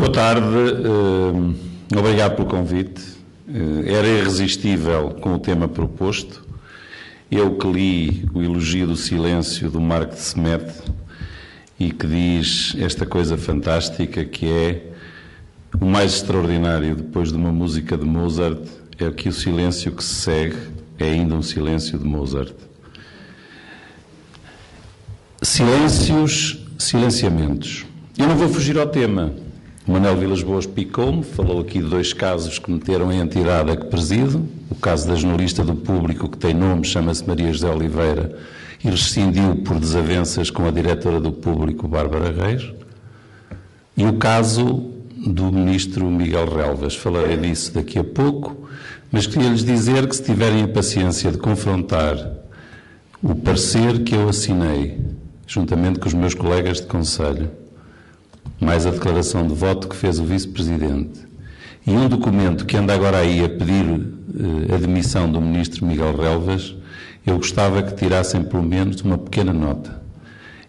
Boa tarde, obrigado pelo convite. Era irresistível com o tema proposto. Eu que li o Elogio do Silêncio do Marc de Smet e que diz esta coisa fantástica que é o mais extraordinário depois de uma música de Mozart é que o silêncio que se segue é ainda um silêncio de Mozart. Silenciamentos. Eu não vou fugir ao tema. O Manuel Vilas Boas picou-me, falou aqui de dois casos que meteram a entidade a que presido. O caso da jornalista do Público, que tem nome, chama-se Maria José Oliveira, e rescindiu por desavenças com a diretora do Público, Bárbara Reis. E o caso do ministro Miguel Relvas. Falarei disso daqui a pouco, mas queria-lhes dizer que se tiverem a paciência de confrontar o parecer que eu assinei, juntamente com os meus colegas de conselho, mais a declaração de voto que fez o vice-presidente, e um documento que anda agora aí a pedir a demissão do ministro Miguel Relvas, eu gostava que tirassem pelo menos uma pequena nota.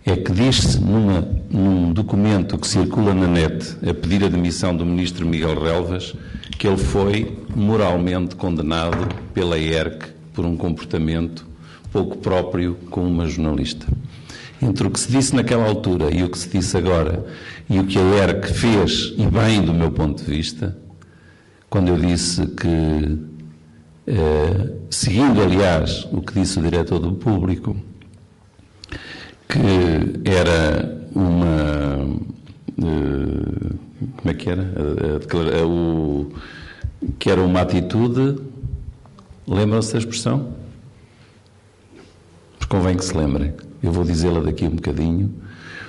É que diz-se num documento que circula na net a pedir a demissão do ministro Miguel Relvas que ele foi moralmente condenado pela ERC por um comportamento pouco próprio com uma jornalista. Entre o que se disse naquela altura e o que se disse agora, e o que a ERC fez, e bem do meu ponto de vista, quando eu disse que, seguindo aliás o que disse o diretor do Público, que era uma... como é que era? Que era uma atitude... Lembram-se da expressão? Porque convém que se lembrem. Eu vou dizê-la daqui um bocadinho,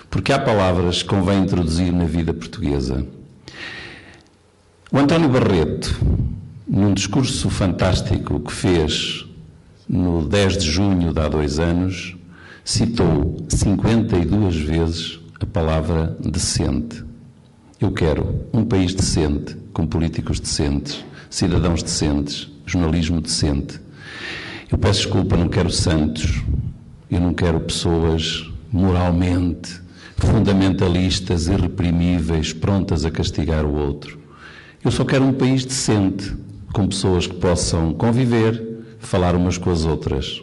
porque há palavras que convém introduzir na vida portuguesa. O António Barreto, num discurso fantástico que fez no 10 de junho de há 2 anos, citou 52 vezes a palavra decente. Eu quero um país decente, com políticos decentes, cidadãos decentes, jornalismo decente. Eu peço desculpa, não quero santos. Eu não quero pessoas moralmente fundamentalistas, irreprimíveis, prontas a castigar o outro. Eu só quero um país decente, com pessoas que possam conviver, falar umas com as outras.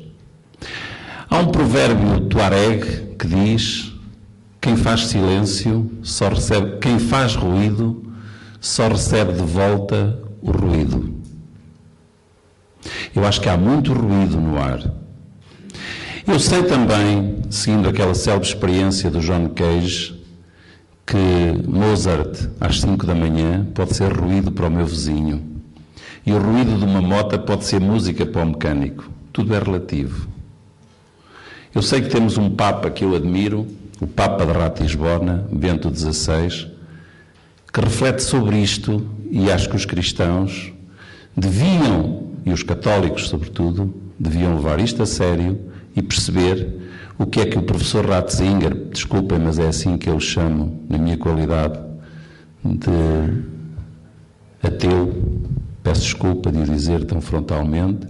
Há um provérbio tuareg que diz: quem faz silêncio só recebe, quem faz ruído só recebe de volta o ruído. Eu acho que há muito ruído no ar. Eu sei também, seguindo aquela célebre experiência do John Cage, que Mozart, às 5 da manhã, pode ser ruído para o meu vizinho. E o ruído de uma moto pode ser música para o mecânico. Tudo é relativo. Eu sei que temos um Papa que eu admiro, o Papa de Ratisbona, Bento XVI, que reflete sobre isto, e acho que os cristãos deviam, e os católicos sobretudo, deviam levar isto a sério e perceber o que é que o professor Ratzinger, desculpem, mas é assim que eu o chamo, na minha qualidade de ateu, peço desculpa de o dizer tão frontalmente,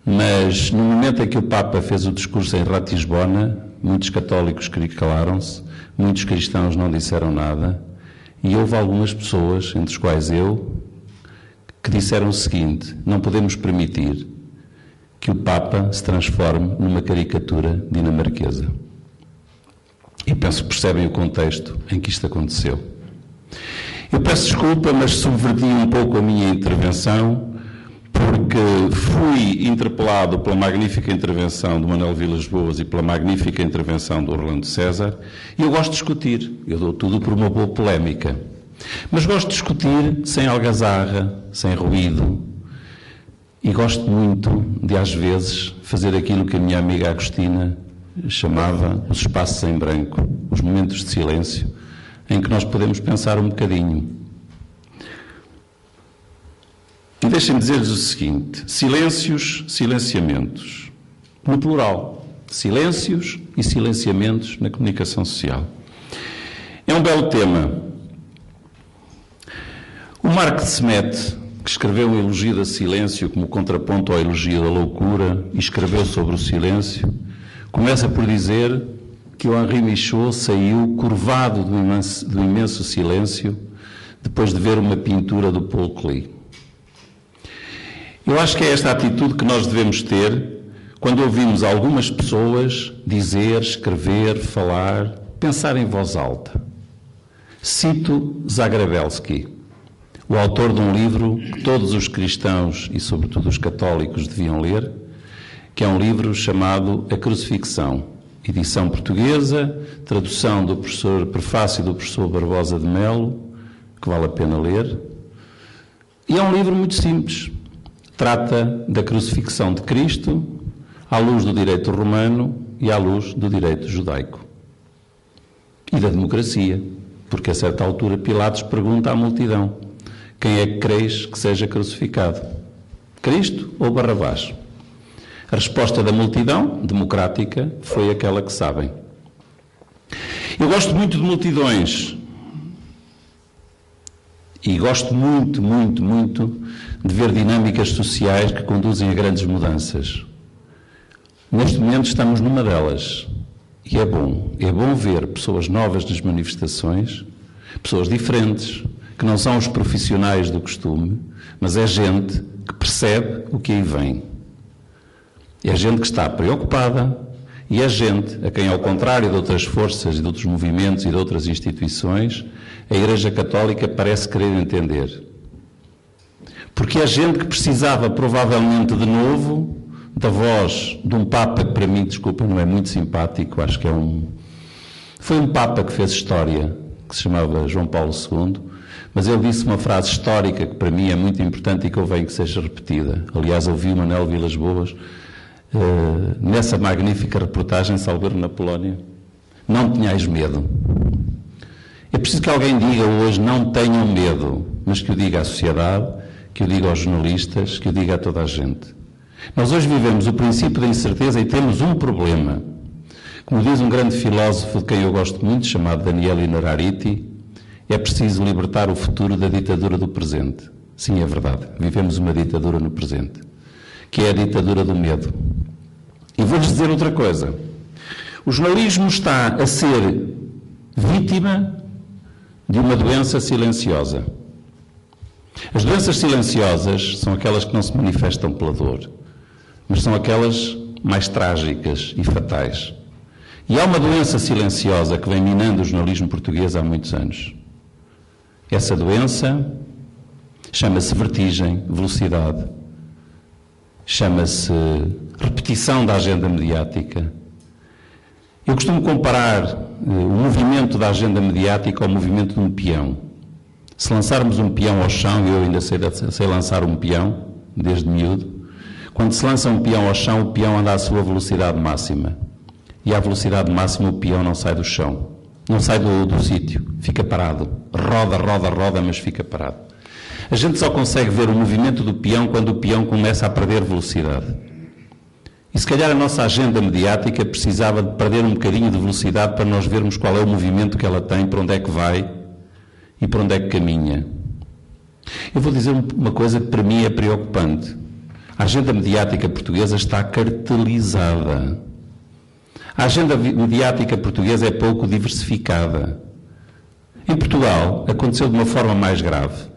mas no momento em que o Papa fez o discurso em Ratisbona, muitos católicos calaram-se, muitos cristãos não disseram nada, e houve algumas pessoas, entre as quais eu, que disseram o seguinte: não podemos permitir que o Papa se transforme numa caricatura dinamarquesa. E penso que percebem o contexto em que isto aconteceu. Eu peço desculpa, mas subverti um pouco a minha intervenção, porque fui interpelado pela magnífica intervenção do Manuel Vilas Boas e pela magnífica intervenção do Orlando César, e eu gosto de discutir. Eu dou tudo por uma boa polémica. Mas gosto de discutir sem algazarra, sem ruído, e gosto muito de, às vezes, fazer aquilo que a minha amiga Agostina chamava os espaços em branco, os momentos de silêncio, em que nós podemos pensar um bocadinho. E deixem-me dizer-lhes o seguinte: silêncios, silenciamentos. No plural, silêncios e silenciamentos na comunicação social. É um belo tema. O Marc de Smet, que escreveu o Elogio do Silêncio como contraponto ao Elogio da Loucura e escreveu sobre o silêncio, começa por dizer que o Henri Michaud saiu curvado do imenso silêncio depois de ver uma pintura do Paul Klee. Eu acho que é esta atitude que nós devemos ter quando ouvimos algumas pessoas dizer, escrever, falar, pensar em voz alta. Cito Zagrebelsky, o autor de um livro que todos os cristãos e sobretudo os católicos deviam ler, que é um livro chamado A Crucifixão, edição portuguesa, tradução do prefácio do professor Barbosa de Melo, que vale a pena ler. E é um livro muito simples. Trata da crucifixão de Cristo à luz do direito romano e à luz do direito judaico. E da democracia, porque a certa altura Pilatos pergunta à multidão: quem é que creis que seja crucificado? Cristo ou Barrabás? A resposta da multidão, democrática, foi aquela que sabem. Eu gosto muito de multidões. E gosto muito, muito, muito de ver dinâmicas sociais que conduzem a grandes mudanças. Neste momento estamos numa delas. E é bom ver pessoas novas nas manifestações, pessoas diferentes, que não são os profissionais do costume, mas é gente que percebe o que aí vem. É gente que está preocupada e é gente a quem, ao contrário de outras forças e de outros movimentos e de outras instituições, a Igreja Católica parece querer entender. Porque é gente que precisava, provavelmente, de novo, da voz de um Papa que, para mim, desculpa, não é muito simpático, acho que foi um Papa que fez história, que se chamava João Paulo II, mas ele disse uma frase histórica que, para mim, é muito importante e que convém que seja repetida. Aliás, ouvi o Manuel Vilas Boas nessa magnífica reportagem, salvo erro, na Polónia: não tenhais medo. É preciso que alguém diga hoje: não tenham medo, mas que o diga à sociedade, que o diga aos jornalistas, que o diga a toda a gente. Nós hoje vivemos o princípio da incerteza e temos um problema. Como diz um grande filósofo de quem eu gosto muito, chamado Daniel Inarariti, é preciso libertar o futuro da ditadura do presente. Sim, é verdade. Vivemos uma ditadura no presente, que é a ditadura do medo. E vou-lhes dizer outra coisa. O jornalismo está a ser vítima de uma doença silenciosa. As doenças silenciosas são aquelas que não se manifestam pela dor, mas são aquelas mais trágicas e fatais. E há uma doença silenciosa que vem minando o jornalismo português há muitos anos. Essa doença chama-se vertigem, velocidade, chama-se repetição da agenda mediática. Eu costumo comparar o movimento da agenda mediática ao movimento de um peão. Se lançarmos um peão ao chão, eu ainda sei lançar um peão, desde miúdo, quando se lança um peão ao chão, o peão anda à sua velocidade máxima. E à velocidade máxima o peão não sai do chão, não sai do sítio, fica parado. Roda, mas fica parado. A gente só consegue ver o movimento do peão quando o peão começa a perder velocidade. E se calhar a nossa agenda mediática precisava de perder um bocadinho de velocidade para nós vermos qual é o movimento que ela tem, para onde é que vai e para onde é que caminha. Eu vou dizer uma coisa que para mim é preocupante. A agenda mediática portuguesa está cartelizada. A agenda mediática portuguesa é pouco diversificada. Em Portugal aconteceu de uma forma mais grave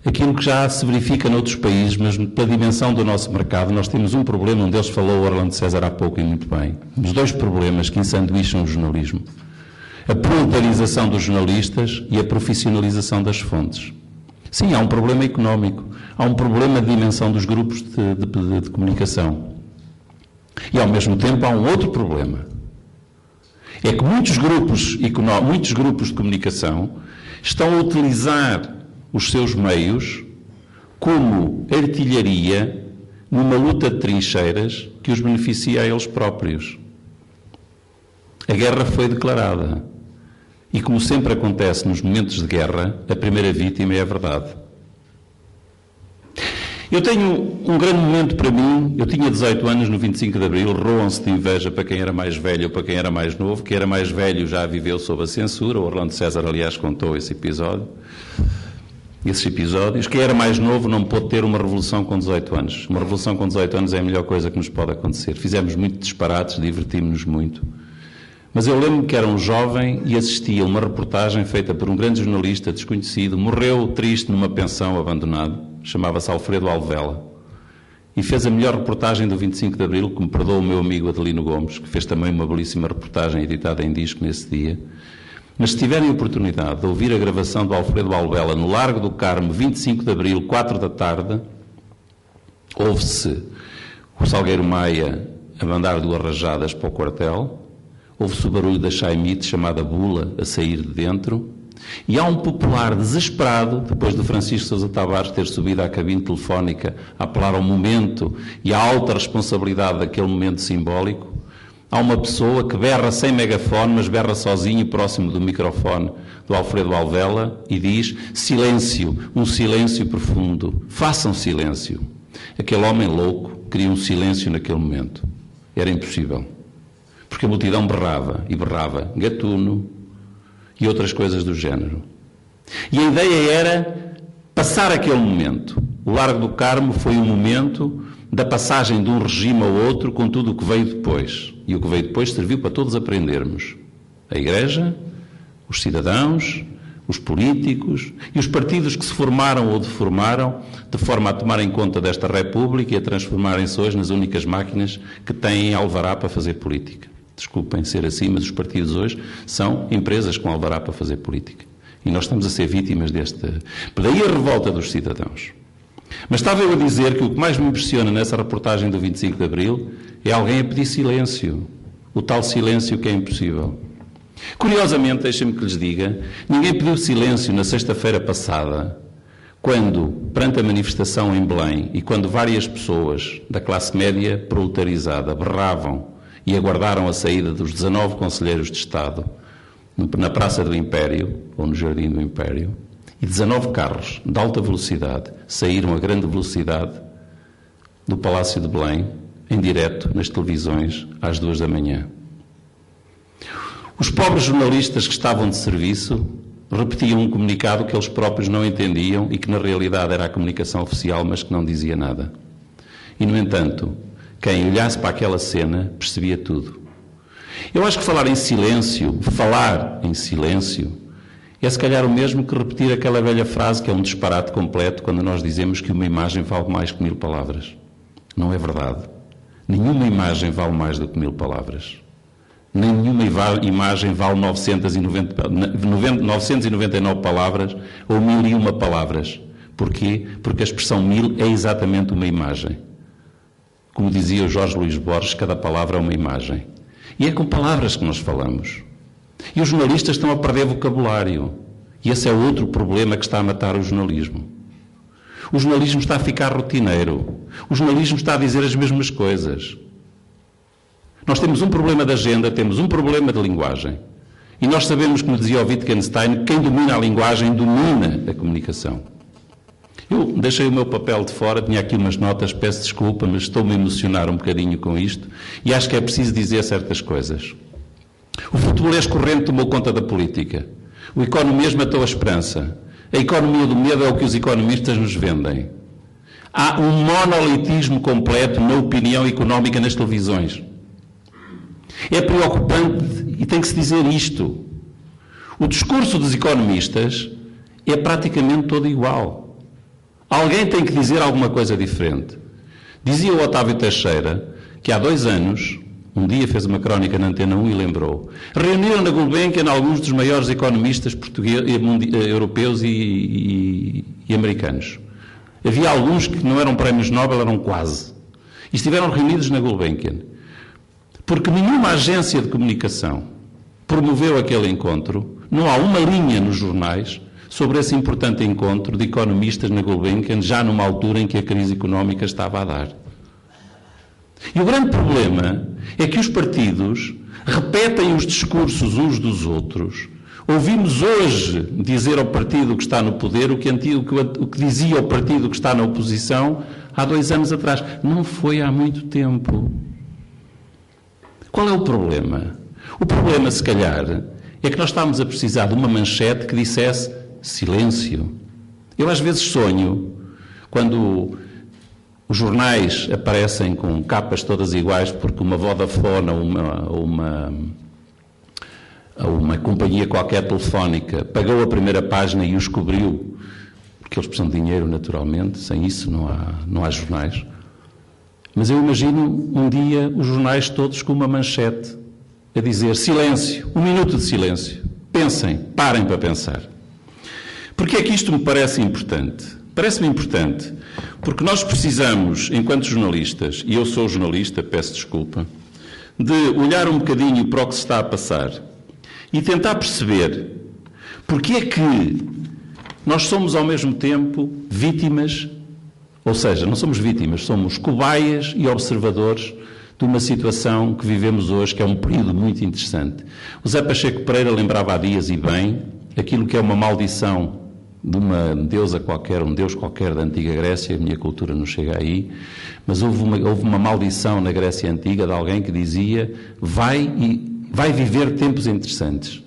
aquilo que já se verifica noutros países, mas pela dimensão do nosso mercado nós temos um problema, um deles falou o Orlando César há pouco e muito bem. Temos dois problemas que ensanduícham o jornalismo: a proletarização dos jornalistas e a profissionalização das fontes. Sim, há um problema económico, há um problema de dimensão dos grupos de comunicação. E ao mesmo tempo há um outro problema. É que muitos grupos de comunicação estão a utilizar os seus meios como artilharia numa luta de trincheiras que os beneficia a eles próprios. A guerra foi declarada. E como sempre acontece nos momentos de guerra, a primeira vítima é a verdade. Eu tenho um grande momento para mim. Eu tinha 18 anos no 25 de Abril, roam-se de inveja para quem era mais velho ou para quem era mais novo. Quem era mais velho já viveu sob a censura. O Orlando César, aliás, contou esses episódios. Quem era mais novo não pôde ter uma revolução com 18 anos. Uma revolução com 18 anos é a melhor coisa que nos pode acontecer. Fizemos muito disparates, divertimos-nos muito. Mas eu lembro-me que era um jovem e assistia a uma reportagem feita por um grande jornalista desconhecido, morreu triste numa pensão abandonado, chamava-se Alfredo Alvela, e fez a melhor reportagem do 25 de Abril, que me perdoa o meu amigo Adelino Gomes, que fez também uma belíssima reportagem editada em disco nesse dia. Mas se tiverem oportunidade de ouvir a gravação do Alfredo Alvela no Largo do Carmo, 25 de Abril, 4 da tarde, ouve-se o Salgueiro Maia a mandar duas rajadas para o quartel, ouve-se o barulho da chaimite chamada Bula a sair de dentro, e há um popular desesperado, depois de Francisco Sousa Tavares ter subido à cabine telefónica a apelar ao momento e à alta responsabilidade daquele momento simbólico, há uma pessoa que berra sem megafone, mas berra sozinho, próximo do microfone do Alfredo Alvela, e diz: silêncio, um silêncio profundo, façam silêncio. Aquele homem louco queria um silêncio naquele momento. Era impossível. Porque a multidão berrava, e berrava gatuno e outras coisas do género. E a ideia era passar aquele momento. O Largo do Carmo foi o momento da passagem de um regime ao outro com tudo o que veio depois. E o que veio depois serviu para todos aprendermos. A Igreja, os cidadãos, os políticos e os partidos que se formaram ou deformaram de forma a tomar em conta desta República e a transformarem-se hoje nas únicas máquinas que têm alvará para fazer política. Desculpem ser assim, mas os partidos hoje são empresas com alvará para fazer política. E nós estamos a ser vítimas desta... Daí a revolta dos cidadãos. Mas estava eu a dizer que o que mais me impressiona nessa reportagem do 25 de Abril é alguém a pedir silêncio. O tal silêncio que é impossível. Curiosamente, deixem-me que lhes diga, ninguém pediu silêncio na sexta-feira passada, quando, perante a manifestação em Belém, e quando várias pessoas da classe média proletarizada berravam e aguardaram a saída dos 19 conselheiros de Estado na Praça do Império, ou no Jardim do Império, e 19 carros de alta velocidade saíram a grande velocidade do Palácio de Belém, em direto nas televisões, às 2 da manhã. Os pobres jornalistas que estavam de serviço repetiam um comunicado que eles próprios não entendiam e que na realidade era a comunicação oficial, mas que não dizia nada. E, no entanto, quem olhasse para aquela cena percebia tudo. Eu acho que falar em silêncio, é se calhar o mesmo que repetir aquela velha frase que é um disparate completo quando nós dizemos que uma imagem vale mais que 1000 palavras. Não é verdade. Nenhuma imagem vale mais do que 1000 palavras. Nenhuma imagem vale 999 palavras ou 1001 palavras. Porquê? Porque a expressão 1000 é exatamente uma imagem. Como dizia o Jorge Luís Borges, cada palavra é uma imagem. E é com palavras que nós falamos. E os jornalistas estão a perder vocabulário. E esse é outro problema que está a matar o jornalismo. O jornalismo está a ficar rotineiro. O jornalismo está a dizer as mesmas coisas. Nós temos um problema de agenda, temos um problema de linguagem. E nós sabemos, como dizia o Wittgenstein, que quem domina a linguagem domina a comunicação. Eu deixei o meu papel de fora, tinha aqui umas notas, peço desculpa, mas estou-me a emocionar um bocadinho com isto e acho que é preciso dizer certas coisas. O futebolês corrente tomou conta da política. O economês matou a esperança. A economia do medo é o que os economistas nos vendem. Há um monolitismo completo na opinião económica nas televisões. É preocupante e tem que se dizer isto. O discurso dos economistas é praticamente todo igual. Alguém tem que dizer alguma coisa diferente. Dizia o Otávio Teixeira que há 2 anos, um dia fez uma crónica na Antena 1 e lembrou, reuniram na Gulbenkian alguns dos maiores economistas europeus e americanos. Havia alguns que não eram prémios Nobel, eram quase. E estiveram reunidos na Gulbenkian. Porque nenhuma agência de comunicação promoveu aquele encontro, não há uma linha nos jornais sobre esse importante encontro de economistas na Gulbenkian, já numa altura em que a crise económica estava a dar. E o grande problema é que os partidos repetem os discursos uns dos outros. Ouvimos hoje dizer ao partido que está no poder o que dizia ao partido que está na oposição há 2 anos atrás. Não foi há muito tempo. Qual é o problema? O problema, se calhar, é que nós estamos a precisar de uma manchete que dissesse silêncio. Eu às vezes sonho, quando os jornais aparecem com capas todas iguais, porque uma Vodafone ou a uma companhia qualquer telefónica, pagou a primeira página e os cobriu, porque eles precisam de dinheiro, naturalmente, sem isso não há jornais. Mas eu imagino um dia os jornais todos com uma manchete a dizer: silêncio, 1 minuto de silêncio. Pensem, parem para pensar. Porquê é que isto me parece importante? Parece-me importante porque nós precisamos, enquanto jornalistas, e eu sou jornalista, peço desculpa, de olhar um bocadinho para o que se está a passar e tentar perceber porque é que nós somos ao mesmo tempo vítimas, ou seja, não somos vítimas, somos cobaias e observadores de uma situação que vivemos hoje, que é um período muito interessante. O Zé Pacheco Pereira lembrava há dias, e bem, aquilo que é uma maldição de uma deusa qualquer, um deus qualquer da antiga Grécia, a minha cultura não chega aí, mas houve uma maldição na Grécia Antiga de alguém que dizia: vai viver tempos interessantes.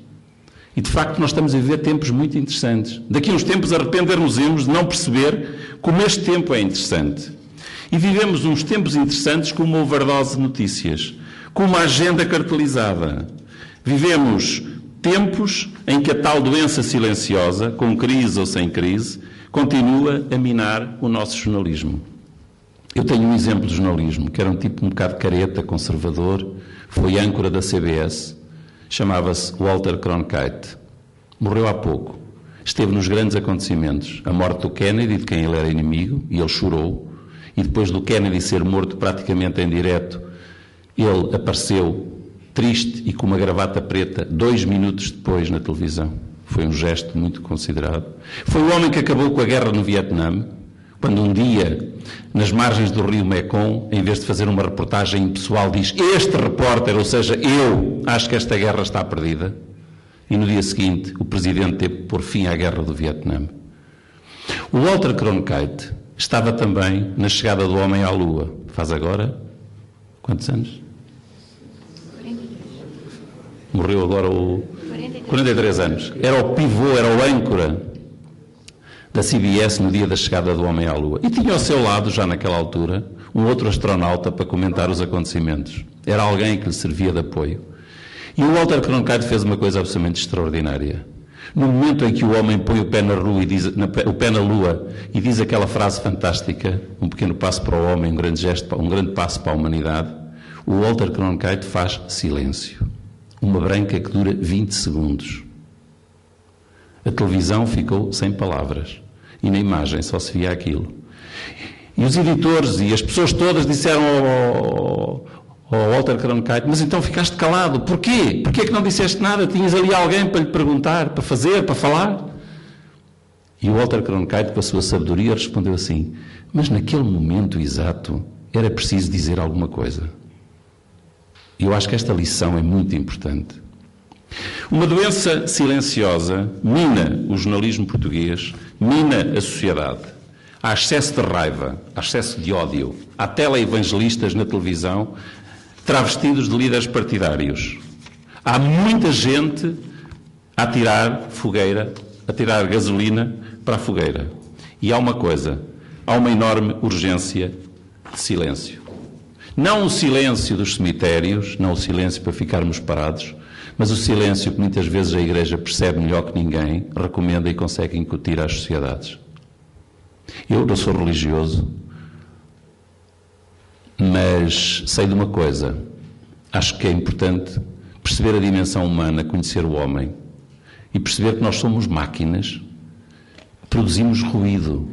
E de facto nós estamos a viver tempos muito interessantes. Daqui a uns tempos arrepender-nos-emos de não perceber como este tempo é interessante. E vivemos uns tempos interessantes com uma overdose de notícias, com uma agenda cartelizada. Vivemos tempos em que a tal doença silenciosa, com crise ou sem crise, continua a minar o nosso jornalismo. Eu tenho um exemplo de jornalismo, que era um tipo um bocado careta, conservador, foi âncora da CBS, chamava-se Walter Cronkite. Morreu há pouco. Esteve nos grandes acontecimentos. A morte do Kennedy, de quem ele era inimigo, e ele chorou. E depois do Kennedy ser morto praticamente em direto, ele apareceu triste e com uma gravata preta 2 minutos depois na televisão. Foi um gesto muito considerado. Foi o homem que acabou com a guerra no Vietnã, quando um dia, nas margens do rio Mekong, em vez de fazer uma reportagem pessoal, diz: este repórter, ou seja, eu, acho que esta guerra está perdida. E no dia seguinte, o presidente teve que pôr fim à guerra do Vietnã. O Walter Cronkite estava também na chegada do homem à Lua. Faz agora quantos anos? 43. Morreu agora 43 anos. Era o pivô, era o âncora da CBS no dia da chegada do homem à Lua. E tinha ao seu lado, já naquela altura, um outro astronauta para comentar os acontecimentos. Era alguém que lhe servia de apoio. E o Walter Cronkite fez uma coisa absolutamente extraordinária. No momento em que o homem põe o pé na Lua e diz aquela frase fantástica: um pequeno passo para o homem, um grande passo para a humanidade, o Walter Cronkite faz silêncio. Uma branca que dura 20 segundos. A televisão ficou sem palavras. E na imagem só se via aquilo. E os editores e as pessoas todas disseram ao Walter Cronkite: mas então ficaste calado, porquê? Porquê é que não disseste nada? Tinhas ali alguém para lhe perguntar, para fazer, para falar? E o Walter Cronkite, com a sua sabedoria, respondeu assim: mas naquele momento exato era preciso dizer alguma coisa. E eu acho que esta lição é muito importante. Uma doença silenciosa mina o jornalismo português, mina a sociedade. Há excesso de raiva, há excesso de ódio. Há teleevangelistas na televisão travestidos de líderes partidários. Há muita gente a tirar fogueira, a tirar gasolina para a fogueira. E há uma coisa, há uma enorme urgência de silêncio. Não o silêncio dos cemitérios, não o silêncio para ficarmos parados, mas o silêncio que muitas vezes a Igreja percebe melhor que ninguém, recomenda e consegue incutir às sociedades. Eu não sou religioso, mas sei de uma coisa. Acho que é importante perceber a dimensão humana, conhecer o homem e perceber que nós somos máquinas, produzimos ruído.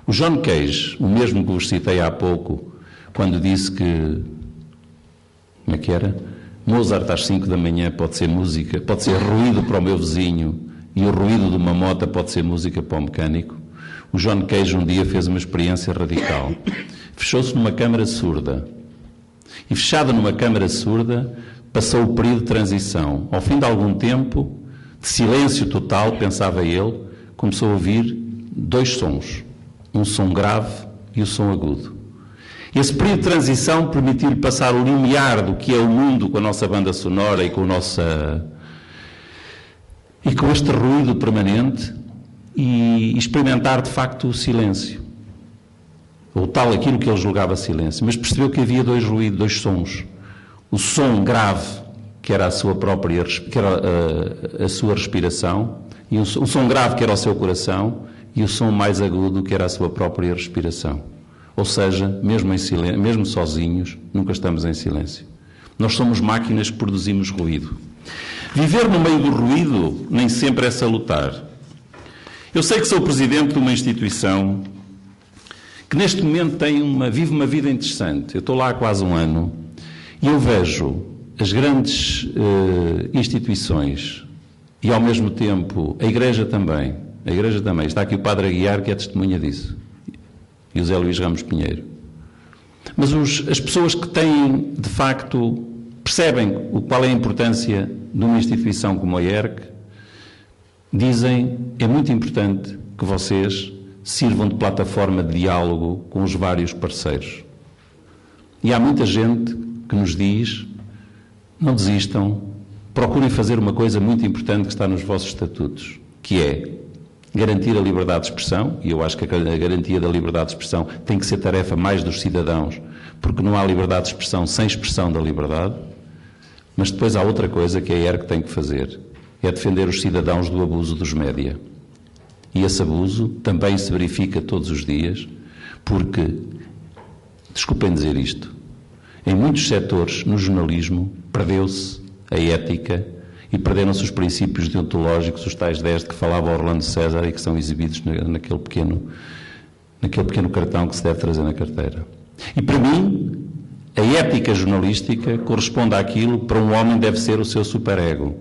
O John Cage, o mesmo que vos citei há pouco, quando disse que, como é que era? Mozart às 5 da manhã pode ser música, pode ser ruído para o meu vizinho, e o ruído de uma moto pode ser música para o mecânico. O John Cage um dia fez uma experiência radical. Fechou-se numa câmara surda. E fechada numa câmara surda, passou o período de transição. Ao fim de algum tempo, de silêncio total, pensava ele, começou a ouvir 2 sons. Um som grave e o som agudo. Esse período de transição permitiu-lhe passar o limiar do que é o mundo com a nossa banda sonora e com este ruído permanente e experimentar de facto o silêncio. Ou tal aquilo que ele julgava silêncio. Mas percebeu que havia 2 ruídos, 2 sons. O som grave, que era a sua própria, que era a sua respiração, e o som grave, que era o seu coração, e o som mais agudo, que era a sua própria respiração. Ou seja, mesmo em silêncio, mesmo sozinhos, nunca estamos em silêncio. Nós somos máquinas que produzimos ruído. Viver no meio do ruído nem sempre é salutar. Eu sei que sou presidente de uma instituição que neste momento vive uma vida interessante. Eu estou lá há quase um ano e eu vejo as grandes instituições e, ao mesmo tempo, a Igreja também. A Igreja também. Está aqui o Padre Aguiar, que é testemunha disso. E o Zé Luís Ramos Pinheiro. Mas as pessoas que têm, de facto, percebem qual é a importância de uma instituição como a ERC, dizem é muito importante que vocês sirvam de plataforma de diálogo com os vários parceiros. E há muita gente que nos diz, não desistam, procurem fazer uma coisa muito importante que está nos vossos estatutos, que é garantir a liberdade de expressão, e eu acho que a garantia da liberdade de expressão tem que ser tarefa mais dos cidadãos, porque não há liberdade de expressão sem expressão da liberdade, mas depois há outra coisa que a ERC tem que fazer, é defender os cidadãos do abuso dos média. E esse abuso também se verifica todos os dias, porque, desculpem dizer isto, em muitos setores no jornalismo perdeu-se a ética e perderam-se os princípios deontológicos, os tais 10 de que falava Orlando César e que são exibidos naquele pequeno cartão que se deve trazer na carteira. E para mim, a ética jornalística corresponde àquilo que para um homem deve ser o seu superego.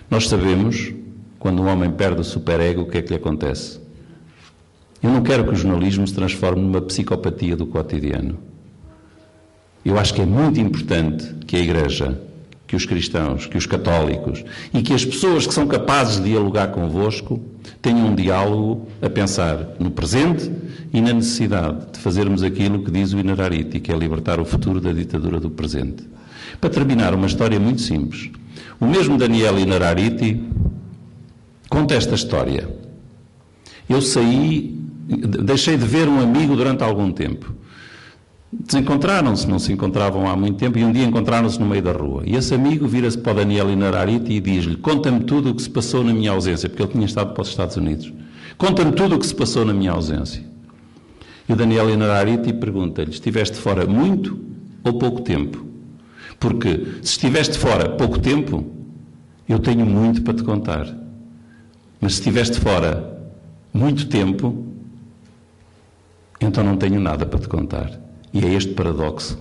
Nós sabemos, quando um homem perde o superego, o que é que lhe acontece? Eu não quero que o jornalismo se transforme numa psicopatia do cotidiano. Eu acho que é muito importante que a Igreja, que os cristãos, que os católicos e que as pessoas que são capazes de dialogar convosco tenham um diálogo a pensar no presente e na necessidade de fazermos aquilo que diz o Inarariti, que é libertar o futuro da ditadura do presente. Para terminar, uma história muito simples. O mesmo Daniel Inarariti conta esta história. Eu deixei de ver um amigo durante algum tempo. Desencontraram-se, não se encontravam há muito tempo, e um dia encontraram-se no meio da rua. E esse amigo vira-se para o Daniel Inarariti e diz-lhe: conta-me tudo o que se passou na minha ausência, porque ele tinha estado para os Estados Unidos. Conta-me tudo o que se passou na minha ausência. E o Daniel Inarariti pergunta-lhe: estiveste fora muito ou pouco tempo? Porque se estiveste fora pouco tempo, eu tenho muito para te contar. Mas se estiveste fora muito tempo, então não tenho nada para te contar. E é este paradoxo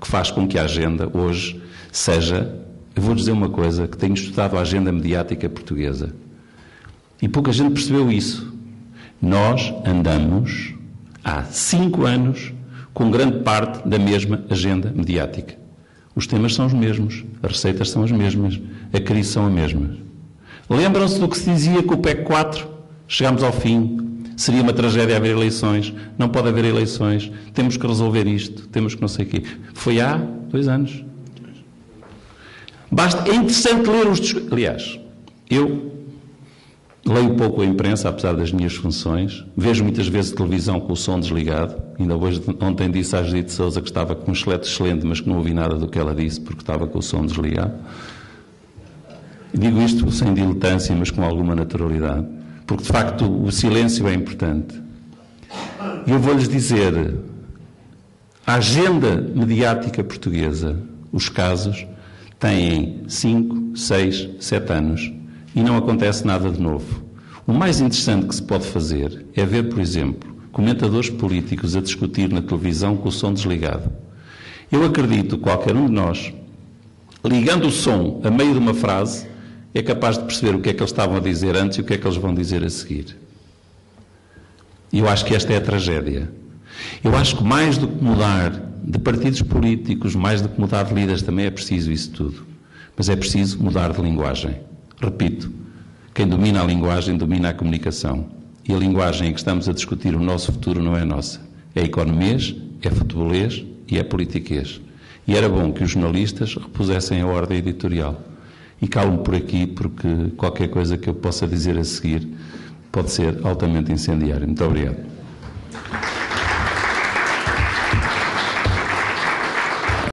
que faz com que a agenda hoje seja, eu vou dizer uma coisa, que tenho estudado a agenda mediática portuguesa. E pouca gente percebeu isso. Nós andamos há 5 anos com grande parte da mesma agenda mediática. Os temas são os mesmos, as receitas são as mesmas, a crise são as mesmas. Lembram-se do que se dizia com o PEC 4? Chegámos ao fim. Seria uma tragédia haver eleições. Não pode haver eleições. Temos que resolver isto. Temos que não sei o quê. Foi há 2 anos. É interessante ler os discursos. Aliás, eu leio pouco a imprensa, apesar das minhas funções. Vejo muitas vezes televisão com o som desligado. Ainda ontem disse à Judite Sousa que estava com um esqueleto excelente, mas que não ouvi nada do que ela disse, porque estava com o som desligado. Digo isto sem diletância, mas com alguma naturalidade. Porque, de facto, o silêncio é importante. E eu vou-lhes dizer, a agenda mediática portuguesa, os casos, têm 5, 6, 7 anos e não acontece nada de novo. O mais interessante que se pode fazer é ver, por exemplo, comentadores políticos a discutir na televisão com o som desligado. Eu acredito que qualquer um de nós, ligando o som a meio de uma frase, é capaz de perceber o que é que eles estavam a dizer antes e o que é que eles vão dizer a seguir. E eu acho que esta é a tragédia. Eu acho que mais do que mudar de partidos políticos, mais do que mudar de líderes, também é preciso isso tudo. Mas é preciso mudar de linguagem. Repito, quem domina a linguagem domina a comunicação. E a linguagem em que estamos a discutir o nosso futuro não é nossa. É economês, é futebolês e é politiquês. E era bom que os jornalistas repusessem a ordem editorial. E calo-me por aqui, porque qualquer coisa que eu possa dizer a seguir pode ser altamente incendiário. Muito obrigado.